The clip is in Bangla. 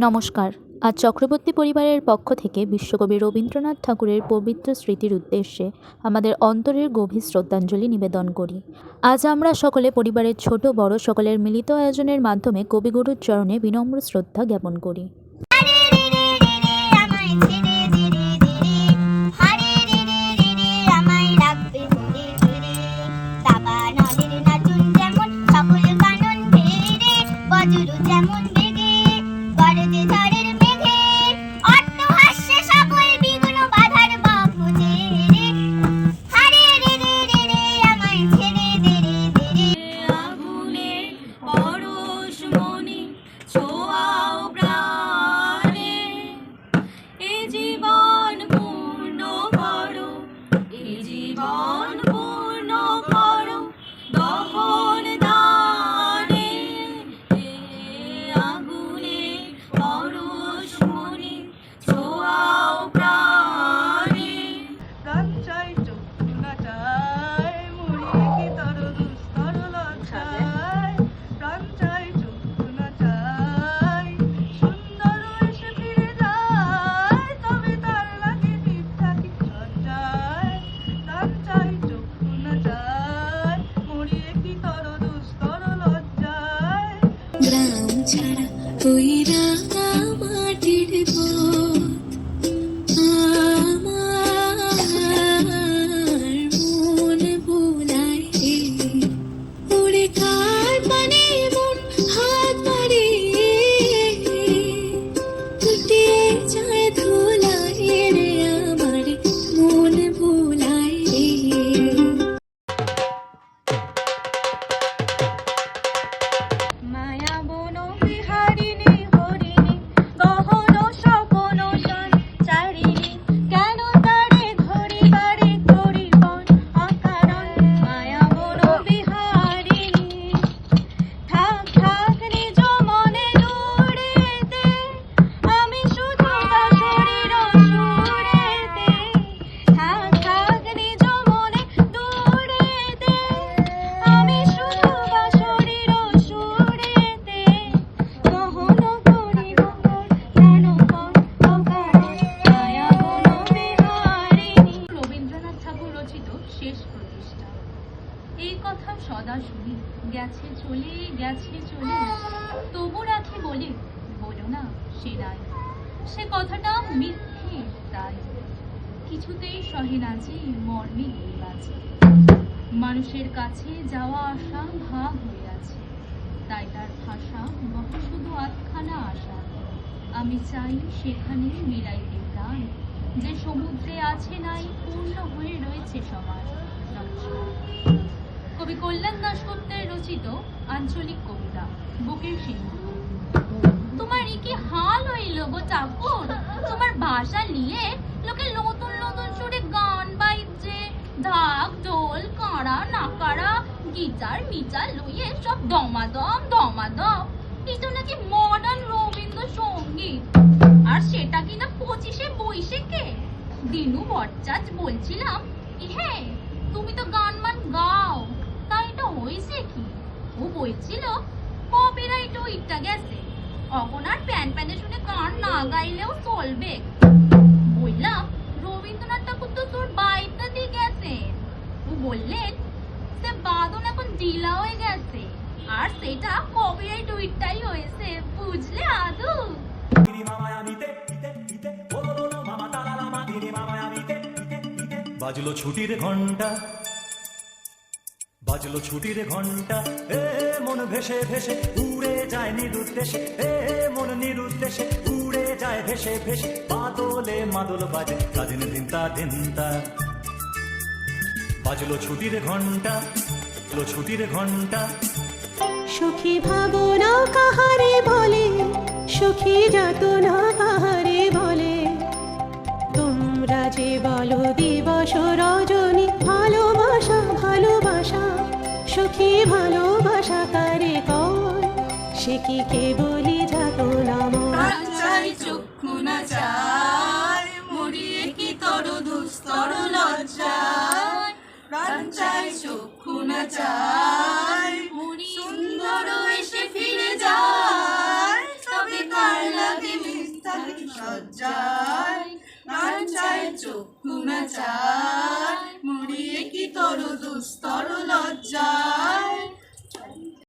নমস্কার। আজ চক্রবর্তী পরিবারের পক্ষ থেকে বিশ্বকবি রবীন্দ্রনাথ ঠাকুরের পবিত্র স্মৃতির উদ্দেশ্যে আমাদের অন্তরের গভীর শ্রদ্ধাঞ্জলি নিবেদন করি। আজ আমরা সকলে পরিবারের ছোট বড় সকলের মিলিত আয়োজনের মাধ্যমে কবিগুরুর চরণে বিনম্র শ্রদ্ধা জ্ঞাপন করি। এই কথা সদা শুনি, গেছে চলে গেছে চলে, তবু রাখি বলে বলো না সে নাই, সে কথাটা মিথ্যে তাই কিছুতেই সহে না যে মর্মে বাঁচে। মানুষের কাছে যাওয়া আসা ভাগ হয়ে আছে, তাই তার ভাষা বহে শুধু আধখানা আশা। আমি চাই সেখানে মিলাইতে প্রাণ, যে সমুদ্রে আছে নাই পূর্ণ হয়ে রয়েছে সমাজ। কবি কল্যাণ দাশগুপ্তের রচিত আঞ্চলিক কবিতা বুকের সিন্ধু। তোমার কি হাল হইল গো ঠাকুর, তোমার ভাষা নিয়ে লোকে নতুন নতুন সুরে গান বাইছে, ঢাক ঢোল কাঁড়া নাকাড়া গিটার মিটার লইয়ে সব দমাদম দমাদম। এটা নাকি মডার্ন রবীন্দ্র সঙ্গীত, আর সেটা কিনা 25শে বৈশাখে। দিনু ভট্টাচার্য বলছিলাম, হ্যাঁ তুমি তো গান মান গাও, তাই এটা হয়েছে কি? ও বলছিল কপিরাইট ওইটা গেছে, এখন আর প্যান প্যানে শুনে গান না গাইলেও চলবে। বললাম রবীন্দ্রনাথ ঠাকুর তো তোর বাইরটা দিয়ে গেছেন। ও বললেন সে বাদন এখন ঢিলা হয়ে গেছে, আর সেটা কপিরাইট ওইটাই হয়েছে, বুঝলে আদু? বাজলো ছুটির ঘন্টা, বাজলো ছুটির ঘন্টা, এ মন ভেসে ভেসে উড়ে যায় নিরুদ্দেশে, এ মন নিরুদ্দেশে উড়ে যায় ভেসে ভেসে। বাদলে মাদল বাজে কাদিন দিনতা দিনতা। বাজলো ছুটির ঘন্টা, বাজলো ছুটির ঘন্টা। সুখী ভাবনা কাহারে বলে, সুখী যাতনা কাহারে বলে। তোমরা যে বলো দিবস রজনী, ভালোবাসা ভালোবাসা সুখী ভালোবাসা কারে কর, সে কি কেবলই যাতনা মন। চাই চক্ষু না চাই মরিয়ে কি তর দুস্তর লজ্জায়, প্রাণ চাই চক্ষু না চাই সুন্দর এসে ফিরে যায়, তবে কার লাগে যায়, গান চায় চক্ষু না চায়, মরিয়ে কি তরু দুস্ত